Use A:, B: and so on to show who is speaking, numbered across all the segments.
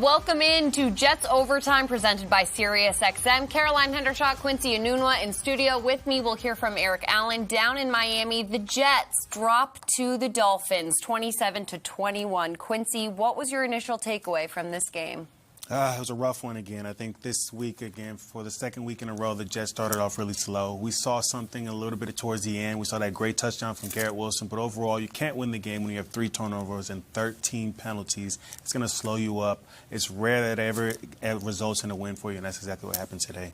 A: Welcome in to Jets Overtime presented by SiriusXM. Caroline Hendershot, Quincy Enunwa in studio. With me, we'll hear from Eric Allen. Down in Miami, the Jets drop to the Dolphins 27-21. Quincy, what was your initial takeaway from this game?
B: It was a rough one again. I think this week, again, for the second week in a row, the Jets started off really slow. We saw something a little bit towards the end. We saw that great touchdown from Garrett Wilson. But overall, you can't win the game when you have 3 turnovers and 13 penalties. It's going to slow you up. It's rare that it ever results in a win for you, and that's exactly what happened today.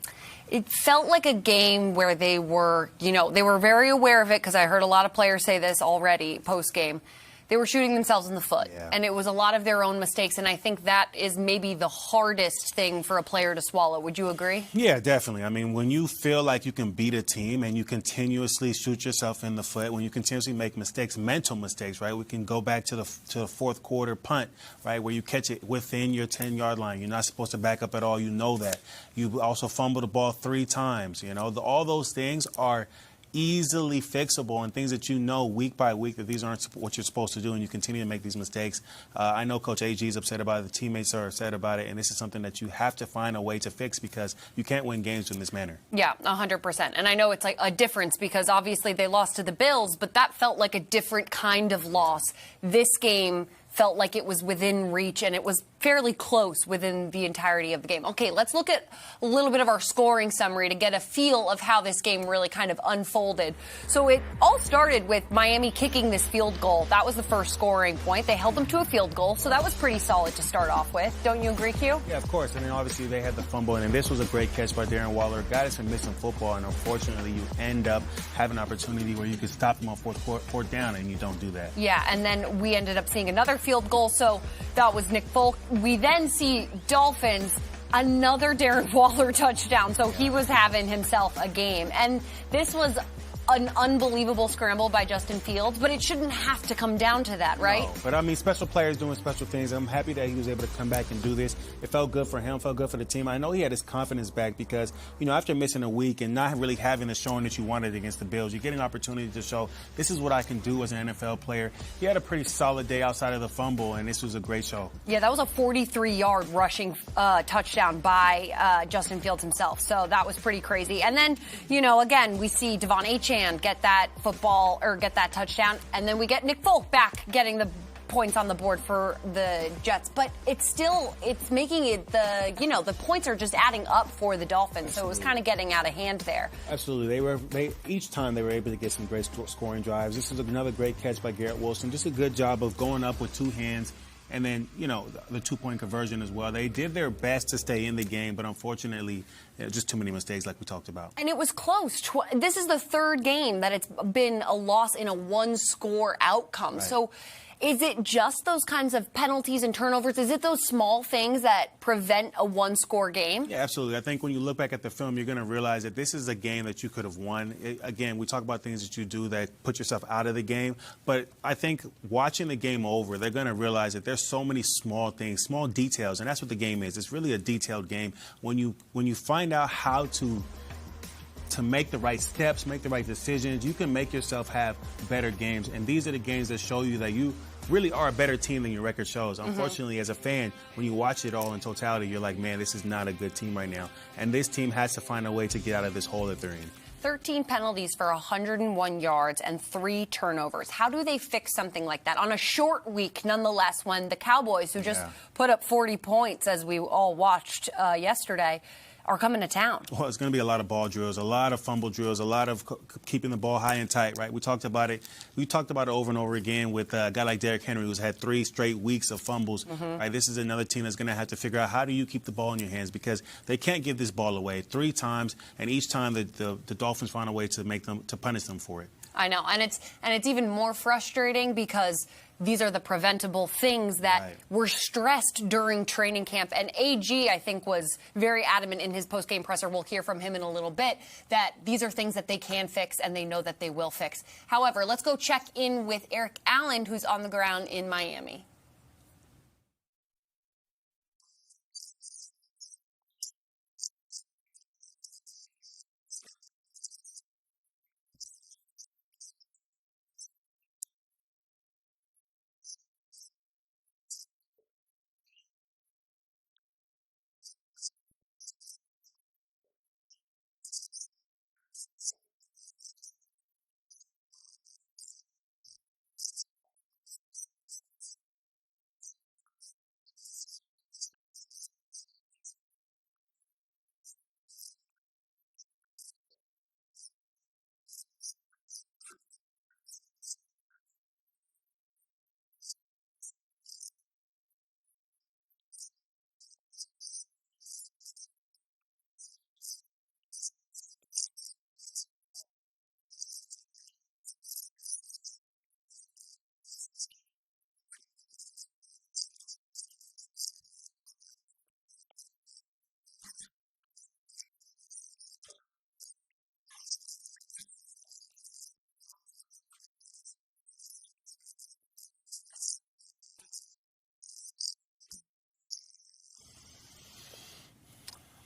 A: It felt like a game where they were, they were very aware of it, because I heard a lot of players say this already post-game. They were shooting themselves in the foot, and it was a lot of their own mistakes, and I think that is maybe the hardest thing for a player to swallow. Would you agree?
B: Yeah, definitely. I mean, when you feel like you can beat a team and you continuously shoot yourself in the foot, when you continuously make mistakes, mental mistakes, right? We can go back to the fourth quarter punt, right, where you catch it within your 10-yard line. You're not supposed to back up at all. You know that. You also fumbled the ball 3 times. All those things are easily fixable, and things that you know week by week that these aren't what you're supposed to do, and you continue to make these mistakes. I know Coach AG is upset about it. The teammates are upset about it, and this is something that you have to find a way to fix, because you can't win games in this manner.
A: Yeah, 100%. And I know it's like a difference, because obviously they lost to the Bills, but that felt like a different kind of loss. This game felt like it was within reach, and it was fairly close within the entirety of the game. Okay, let's look at a little bit of our scoring summary to get a feel of how this game really kind of unfolded. So it all started with Miami kicking this field goal. That was the first scoring point. They held them to a field goal, so that was pretty solid to start off with. Don't you agree, Q?
B: Yeah, of course. I mean, obviously they had the fumble, and this was a great catch by Darren Waller. A guy that's been missing football, and unfortunately you end up having an opportunity where you could stop him on fourth down, and you don't do that.
A: Yeah, and then we ended up seeing another field goal, so that was Nick Folk. We then see Dolphins, another Darren Waller touchdown, so he was having himself a game. And this was an unbelievable scramble by Justin Fields, but it shouldn't have to come down to that, right?
B: No, but I mean, special players doing special things. I'm happy that he was able to come back and do this. It felt good for him, felt good for the team. I know he had his confidence back because, after missing a week and not really having the showing that you wanted against the Bills, you get an opportunity to show this is what I can do as an NFL player. He had a pretty solid day outside of the fumble, and this was a great show.
A: Yeah, that was a 43-yard rushing touchdown by Justin Fields himself, so that was pretty crazy. And then, again, we see Devon Achane get that football or get that touchdown, and then we get Nick Folk back getting the points on the board for the Jets. But it's making it the points are just adding up for the Dolphins. Absolutely. So it was kind of getting out of hand there.
B: Absolutely. Each time they were able to get some great scoring drives. This is another great catch by Garrett Wilson. Just a good job of going up with 2 hands. And then, the 2-point conversion as well. They did their best to stay in the game, but unfortunately, just too many mistakes like we talked about.
A: And it was close. This is the 3rd game that it's been a loss in a 1-score outcome. Right. So is it just those kinds of penalties and turnovers? Is it those small things that prevent a 1-score game?
B: Yeah, absolutely. I think when you look back at the film, you're going to realize that this is a game that you could have won. Again, we talk about things that you do that put yourself out of the game. But I think watching the game over, they're going to realize that there's so many small things, small details, and that's what the game is. It's really a detailed game. When you find out how to make the right steps, make the right decisions, you can make yourself have better games. And these are the games that show you that you really are a better team than your record shows. Unfortunately, as a fan, when you watch it all in totality, you're like, man, this is not a good team right now. And this team has to find a way to get out of this hole that they're in.
A: 13 penalties for 101 yards and 3 turnovers. How do they fix something like that on a short week, nonetheless, when the Cowboys, who just put up 40 points, as we all watched yesterday, are coming to town?
B: Well, it's going to be a lot of ball drills, a lot of fumble drills, a lot of keeping the ball high and tight, right? We talked about it. We talked about it over and over again with a guy like Derrick Henry, who's had 3 straight weeks of fumbles. Right? This is another team that's going to have to figure out how do you keep the ball in your hands, because they can't give this ball away 3 times, and each time the Dolphins find a way to punish them for it.
A: I know, and it's even more frustrating because these are the preventable things that were stressed during training camp. And AG, I think, was very adamant in his post-game presser. We'll hear from him in a little bit, that these are things that they can fix and they know that they will fix. However, let's go check in with Eric Allen, who's on the ground in Miami.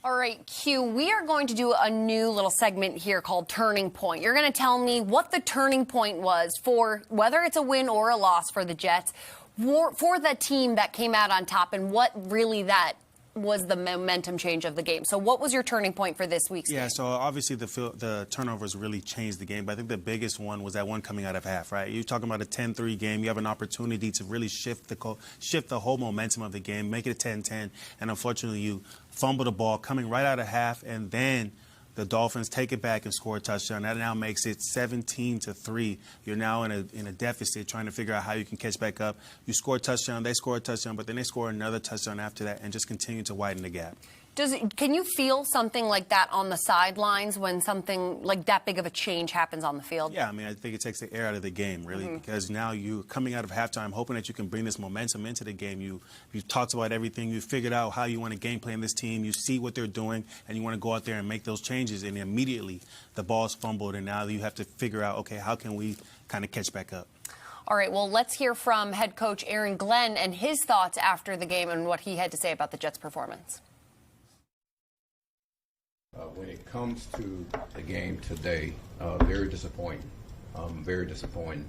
A: All right, Q, we are going to do a new little segment here called Turning Point. You're going to tell me what the turning point was for whether it's a win or a loss for the Jets, for the team that came out on top, and what really that was the momentum change of the game. So what was your turning point for this week's game?
B: Yeah, so obviously the turnovers really changed the game, but I think the biggest one was that one coming out of half, right? You're talking about a 10-3 game. You have an opportunity to really shift the whole momentum of the game, make it a 10-10, and unfortunately you fumble the ball coming right out of half, and then the Dolphins take it back and score a touchdown. That now makes it 17-3. You're now in a deficit, trying to figure out how you can catch back up. You score a touchdown, they score a touchdown, but then they score another touchdown after that and just continue to widen the gap.
A: Can you feel something like that on the sidelines when something like that big of a change happens on the field?
B: Yeah, I mean, I think it takes the air out of the game, really, because now you're coming out of halftime hoping that you can bring this momentum into the game. You've talked about everything. You've figured out how you want to game plan this team. You see what they're doing, and you want to go out there and make those changes. And immediately the ball's fumbled, and now you have to figure out, okay, how can we kind of catch back up?
A: All right, well, let's hear from head coach Aaron Glenn and his thoughts after the game and what he had to say about the Jets' performance.
C: When it comes to the game today, very disappointing. Very disappointing.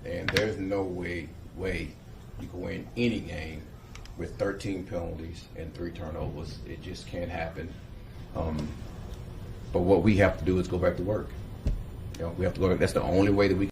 C: And there's no way you can win any game with 13 penalties and 3 turnovers. It just can't happen. But what we have to do is go back to work. We have to go. That's the only way that we.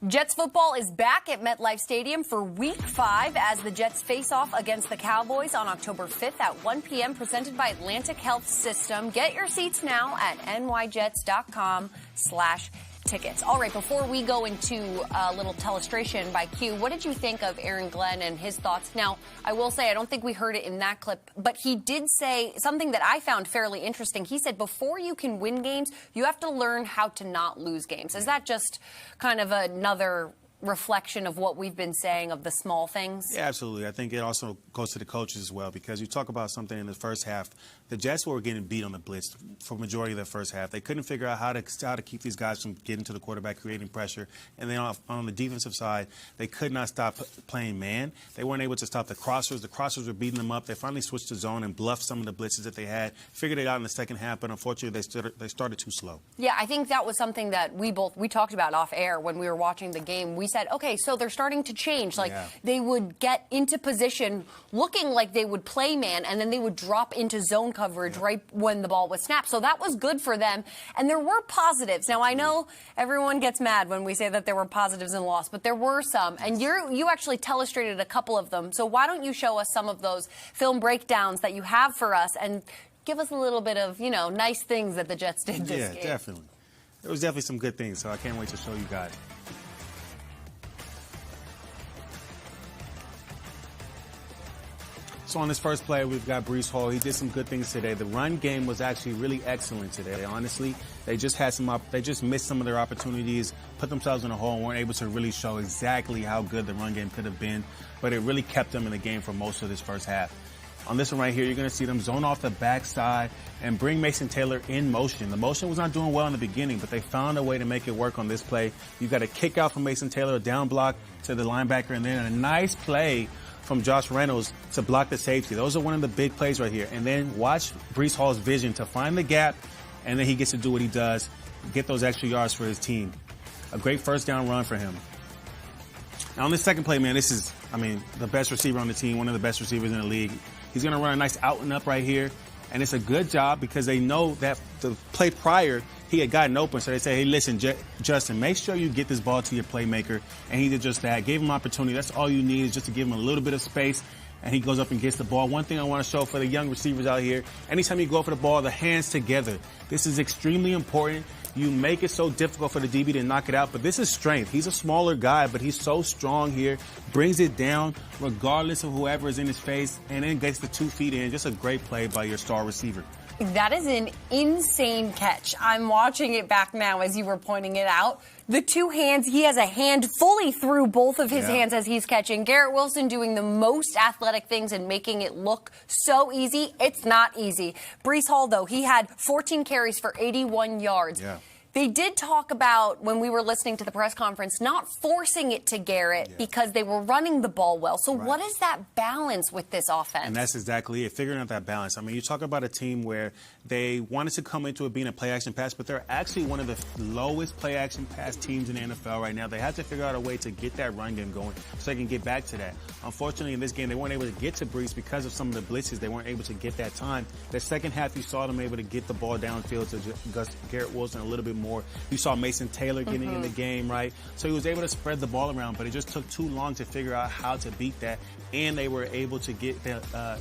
A: Jets football is back at MetLife Stadium for Week 5 as the Jets face off against the Cowboys on October 5th at 1 p.m. presented by Atlantic Health System. Get your seats now at nyjets.com/tickets. All right, before we go into a little telestration by Q, what did you think of Aaron Glenn and his thoughts? Now, I will say I don't think we heard it in that clip, but he did say something that I found fairly interesting. He said before you can win games, you have to learn how to not lose games. Is that just kind of another reflection of what we've been saying of the small things?
B: Yeah, absolutely. I think it also goes to the coaches as well, because you talk about something in the first half. The Jets were getting beat on the blitz for the majority of the first half. They couldn't figure out how to keep these guys from getting to the quarterback, creating pressure. And then on the defensive side, they could not stop playing man. They weren't able to stop the crossers. The crossers were beating them up. They finally switched to zone and bluffed some of the blitzes that they had. Figured it out in the second half, but unfortunately they started too slow.
A: Yeah, I think that was something that we talked about off air when we were watching the game. We said, okay, so they're starting to change. Like, they would get into position looking like they would play man, and then they would drop into zone coverage right when the ball was snapped. So that was good for them. And there were positives. Now, I know everyone gets mad when we say that there were positives in the loss, but there were some. And you actually telestrated a couple of them. So why don't you show us some of those film breakdowns that you have for us and give us a little bit of, nice things that the Jets did this game?
B: Yeah, definitely. There was definitely some good things, so I can't wait to show you guys. So on this first play, we've got Breece Hall. He did some good things today. The run game was actually really excellent today. Honestly, they just missed some of their opportunities, put themselves in a hole, and weren't able to really show exactly how good the run game could have been. But it really kept them in the game for most of this first half. On this one right here, you're going to see them zone off the backside and bring Mason Taylor in motion. The motion was not doing well in the beginning, but they found a way to make it work on this play. You got a kick out from Mason Taylor, a down block to the linebacker, and then a nice play from Josh Reynolds to block the safety. Those are one of the big plays right here. And then watch Breece Hall's vision to find the gap, and then he gets to do what he does, get those extra yards for his team. A great first down run for him. Now on this second play, man, this is, the best receiver on the team, one of the best receivers in the league. He's going to run a nice out and up right here. And it's a good job because they know that the play prior, he had gotten open. So they say, hey, listen, Justin, make sure you get this ball to your playmaker. And he did just that. Gave him opportunity. That's all you need is just to give him a little bit of space. And he goes up and gets the ball. One thing I want to show for the young receivers out here, anytime you go for the ball, the hands together. This is extremely important. You make it so difficult for the DB to knock it out, but this is strength. He's a smaller guy, but he's so strong here, brings it down regardless of whoever is in his face, and then gets the 2 feet in. Just a great play by your star receiver.
A: That is an insane catch. I'm watching it back now as you were pointing it out. The 2 hands, he has a hand fully through both of his hands as he's catching. Garrett Wilson doing the most athletic things and making it look so easy. It's not easy. Breece Hall, though, he had 14 carries for 81 yards. They did talk about, when we were listening to the press conference, not forcing it to Garrett because they were running the ball well. So what is that balance with this offense?
B: And that's exactly it, figuring out that balance. I mean, you talk about a team where they wanted to come into it being a play-action pass, but they're actually one of the lowest play-action pass teams in the NFL right now. They have to figure out a way to get that run game going so they can get back to that. Unfortunately, in this game, they weren't able to get to Brees because of some of the blitzes. They weren't able to get that time. The second half, you saw them able to get the ball downfield to Garrett Wilson a little bit more. You saw Mason Taylor getting in the game, right? So he was able to spread the ball around, but it just took too long to figure out how to beat that. And they were able to get the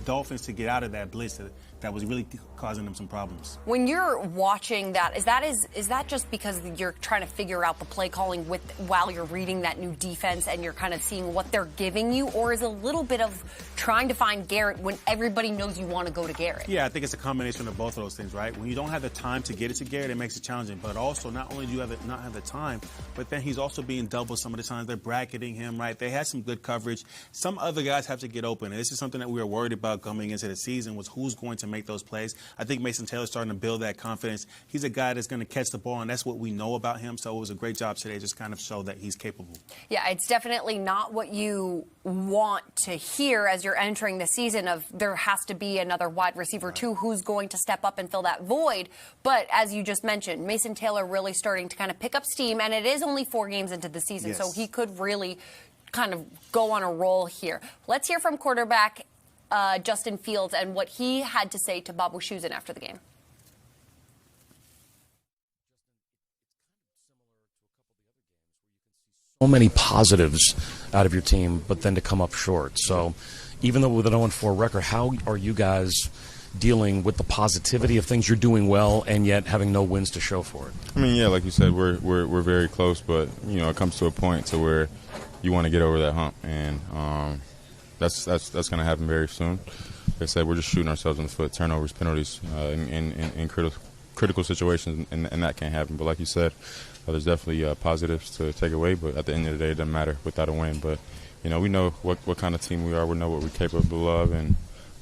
B: Dolphins to get out of that blitz that was really causing them some problems.
A: When you're watching that, is that just because you're trying to figure out the play calling while you're reading that new defense and you're kind of seeing what they're giving you, or is it a little bit of trying to find Garrett when everybody knows you want to go to Garrett?
B: Yeah, I think it's a combination of both of those things, right? When you don't have the time to get it to Garrett, it makes it challenging. But also, not only do you not have the time, but then he's also being doubled some of the times. They're bracketing him, right? They had some good coverage. Some other guys have to get open. And this is something that we were worried about coming into the season, was who's going to make those plays. I think Mason Taylor's starting to build that confidence. He's a guy that's going to catch the ball, and that's what we know about him. So it was a great job today, just kind of show that he's capable.
A: Yeah, it's definitely not what you want to hear as you're entering the season of there has to be another wide receiver too who's going to step up and fill that void. But as you just mentioned, Mason Taylor really starting to kind of pick up steam, and it is only 4 games into the season, so he could really kind of go on a roll here. Let's hear from quarterback Justin Fields and what he had to say to Bob Wischusen after the game.
D: So many positives out of your team, but then to come up short. So even though with an 0-4 record, how are you guys dealing with the positivity of things you're doing well and yet having no wins to show for it?
E: I mean, yeah, like you said, we're very close, but, you know, it comes to a point to where you want to get over that hump, and that's going to happen very soon. Like I said, we're just shooting ourselves in the foot, turnovers, penalties in critical situations, and that can't happen. But like you said, there's definitely positives to take away, but at the end of the day, it doesn't matter without a win. But, you know, we know what kind of team we are. We know what we're capable of, and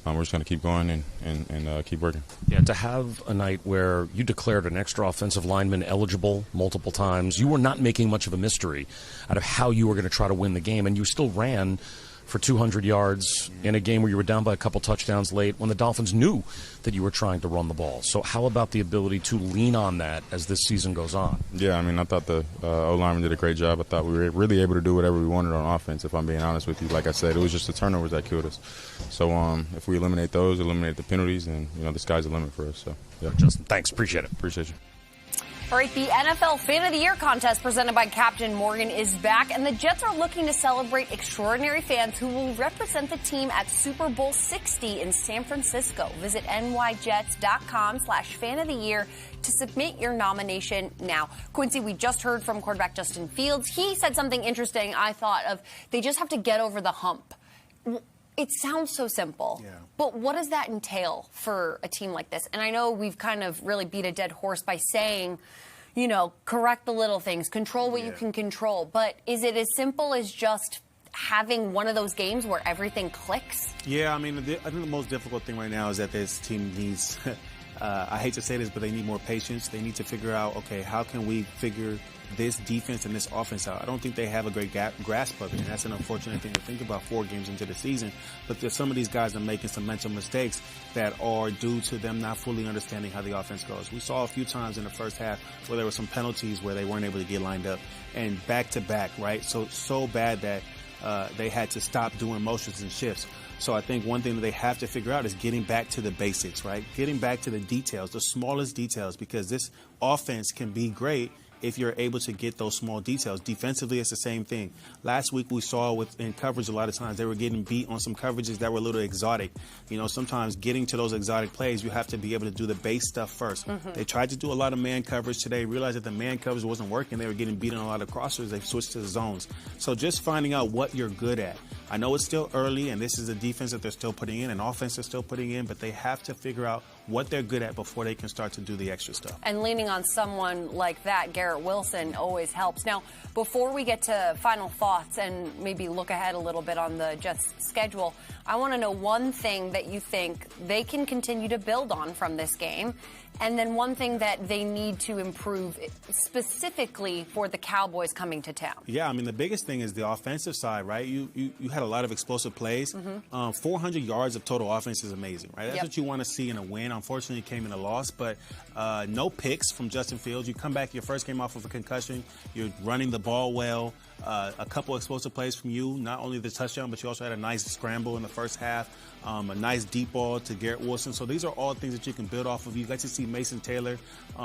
E: we're just going to keep going and keep working.
D: Yeah, to have a night where you declared an extra offensive lineman eligible multiple times, you were not making much of a mystery out of how you were going to try to win the game, and you still ran for 200 yards in a game where you were down by a couple touchdowns late when the Dolphins knew that you were trying to run the ball. So how about the ability to lean on that as this season goes on?
E: Yeah, I mean, I thought the O-lineman did a great job. I thought we were really able to do whatever we wanted on offense, if I'm being honest with you. Like I said, it was just the turnovers that killed us. So if we eliminate those, eliminate the penalties, and, you know, the sky's the limit for us. So, yeah.
D: Justin, thanks. Appreciate it.
E: Appreciate you.
A: All right, the NFL Fan of the Year contest presented by Captain Morgan is back, and the Jets are looking to celebrate extraordinary fans who will represent the team at Super Bowl 60 in San Francisco. Visit nyjets.com/fan of the year to submit your nomination now. Quincy, we just heard from quarterback Justin Fields. He said something interesting, I thought, of they just have to get over the hump. It sounds so simple, but what does that entail for a team like this? And I know we've kind of really beat a dead horse by saying, you know, correct the little things, control what you can control. But is it as simple as just having one of those games where everything clicks?
B: Yeah, I mean, I think the most difficult thing right now is that this team needs, I hate to say this, but they need more patience. They need to figure out, okay, how can we figure this defense and this offense out? I don't think they have a great grasp of it, and that's an unfortunate thing to think about 4 games into the season. But there's some of these guys are making some mental mistakes that are due to them not fully understanding how the offense goes. We saw a few times in the first half where there were some penalties where they weren't able to get lined up, and back-to-back, right? So bad that they had to stop doing motions and shifts. So I think one thing that they have to figure out is getting back to the basics, right? Getting back to the details, the smallest details, because this offense can be great if you're able to get those small details. Defensively, it's the same thing. Last week we saw in coverage a lot of times they were getting beat on some coverages that were a little exotic. You know, sometimes getting to those exotic plays, you have to be able to do the base stuff first. They tried to do a lot of man coverage today, realized that the man coverage wasn't working. They were getting beat on a lot of crossers. They switched to the zones. So just finding out what you're good at. I know it's still early, and this is a defense that they're still putting in, an offense they're still putting in, but they have to figure out what they're good at before they can start to do the extra stuff.
A: And leaning on someone like that, Garrett Wilson, always helps. Now, before we get to final thoughts and maybe look ahead a little bit on the Jets' schedule, I want to know one thing that you think they can continue to build on from this game, and then one thing that they need to improve specifically for the Cowboys coming to town.
B: Yeah, I mean, the biggest thing is the offensive side, right? You had a lot of explosive plays. 400 yards of total offense is amazing, right? That's what you want to see in a win. Unfortunately, it came in a loss, but no picks from Justin Fields. You come back your first game off of a concussion. You're running the ball well. A couple explosive plays from you, not only the touchdown, but you also had a nice scramble in the first half, a nice deep ball to Garrett Wilson. So these are all things that you can build off of. You got to see Mason Taylor.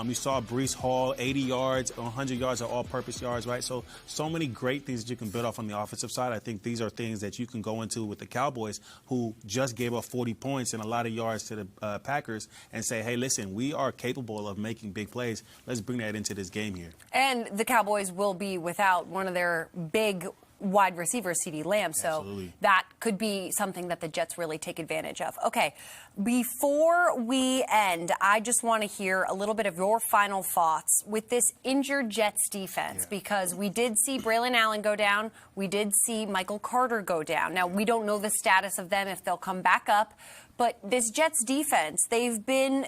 B: You saw Breece Hall, 80 yards, 100 yards of all-purpose yards, right? So many great things that you can build off on the offensive side. I think these are things that you can go into with the Cowboys, who just gave up 40 points and a lot of yards to the Packers, and say, hey, listen, we are capable of making big plays. Let's bring that into this game here.
A: And the Cowboys will be without one of their big wide receivers, CeeDee Lamb, so that could be something that the Jets really take advantage of. Okay, before we end, I just want to hear a little bit of your final thoughts with this injured Jets defense, because we did see Braylon Allen go down. We did see Michael Carter go down. Now, we don't know the status of them, if they'll come back up, but this Jets defense, they've been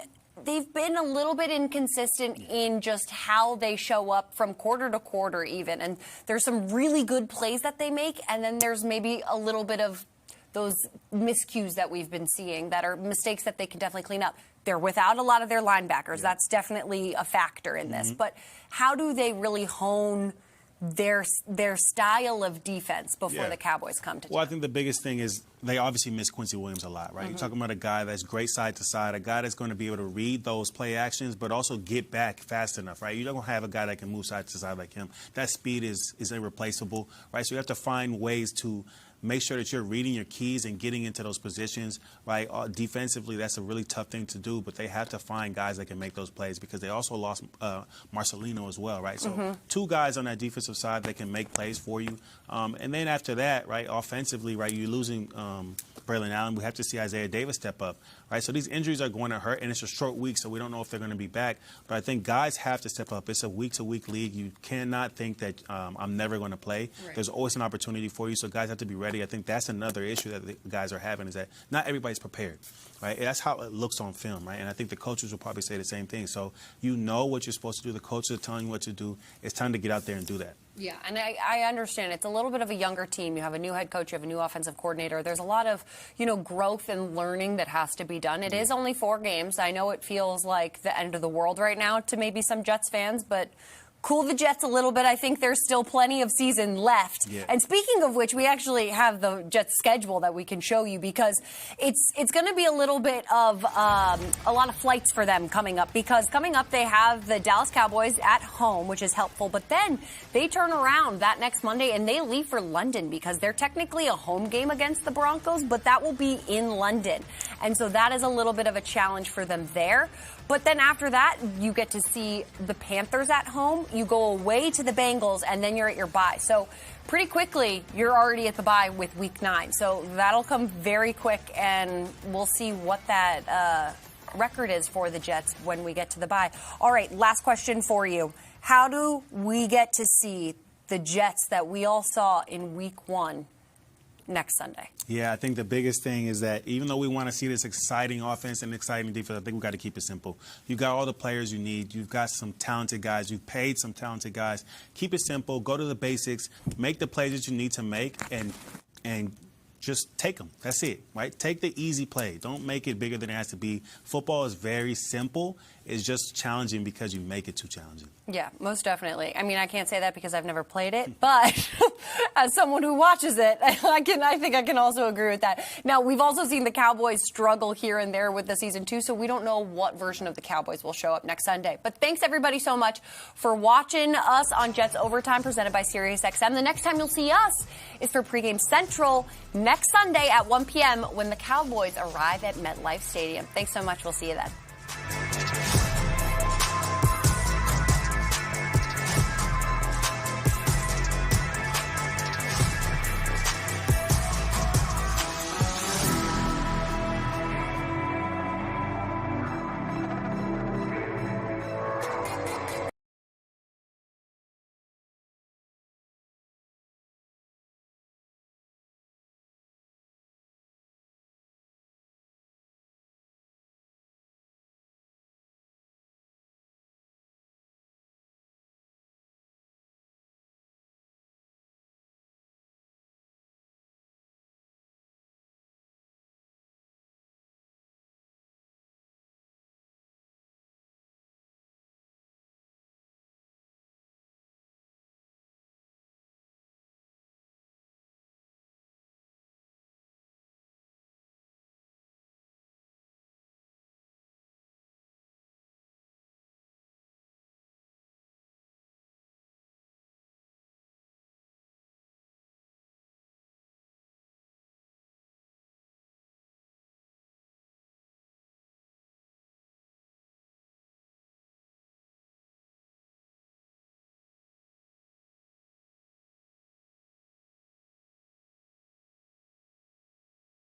A: a little bit inconsistent in just how they show up from quarter to quarter even. And there's some really good plays that they make, and then there's maybe a little bit of those miscues that we've been seeing that are mistakes that they can definitely clean up. They're without a lot of their linebackers. That's definitely a factor in this. But how do they really hone their style of defense before the Cowboys come to town?
B: Well, I think the biggest thing is they obviously miss Quincy Williams a lot, right? You're talking about a guy that's great side to side, a guy that's going to be able to read those play actions, but also get back fast enough, right? You don't have a guy that can move side to side like him. That speed is irreplaceable, right? So you have to find ways to make sure that you're reading your keys and getting into those positions, right? Defensively, that's a really tough thing to do, but they have to find guys that can make those plays, because they also lost Marcelino as well, right? So two guys on that defensive side that can make plays for you. And then after that, right, offensively, right, you're losing Braylon Allen. We have to see Isaiah Davis step up, right? So these injuries are going to hurt, and it's a short week, so we don't know if they're going to be back. But I think guys have to step up. It's a week-to-week league. You cannot think that I'm never going to play. Right. There's always an opportunity for you, so guys have to be ready. I think that's another issue that the guys are having, is that not everybody's prepared, right? That's how it looks on film, right? And I think the coaches will probably say the same thing. So you know what you're supposed to do. The coaches are telling you what to do. It's time to get out there and do that.
A: Yeah, and I understand. It's a little bit of a younger team. You have a new head coach. You have a new offensive coordinator. There's a lot of, growth and learning that has to be done. It is only 4 games. I know it feels like the end of the world right now to maybe some Jets fans, but cool the Jets a little bit. I think there's still plenty of season left. Yeah. And speaking of which, we actually have the Jets schedule that we can show you, because it's going to be a little bit of a lot of flights for them coming up, because coming up they have the Dallas Cowboys at home, which is helpful. But then they turn around that next Monday and they leave for London, because they're technically a home game against the Broncos, but that will be in London. And so that is a little bit of a challenge for them there. But then after that, you get to see the Panthers at home. You go away to the Bengals, and then you're at your bye. So pretty quickly, you're already at the bye with Week 9. So that'll come very quick, and we'll see what that record is for the Jets when we get to the bye. All right, last question for you. How do we get to see the Jets that we all saw in Week 1 next Sunday?
B: Yeah, I think the biggest thing is that even though we want to see this exciting offense and exciting defense, I think we've got to keep it simple. You've got all the players you need. You've got some talented guys. You've paid some talented guys. Keep it simple. Go to the basics. Make the plays that you need to make, and just take them. That's it, right? Take the easy play. Don't make it bigger than it has to be. Football is very simple. It's just challenging because you make it too challenging.
A: Yeah, most definitely. I mean, I can't say that because I've never played it, but as someone who watches it, I think I can also agree with that. Now, we've also seen the Cowboys struggle here and there with the season too, so we don't know what version of the Cowboys will show up next Sunday. But thanks everybody so much for watching us on Jets Overtime, presented by SiriusXM. The next time you'll see us is for Pregame Central next Sunday at 1 p.m. when the Cowboys arrive at MetLife Stadium. Thanks so much. We'll see you then.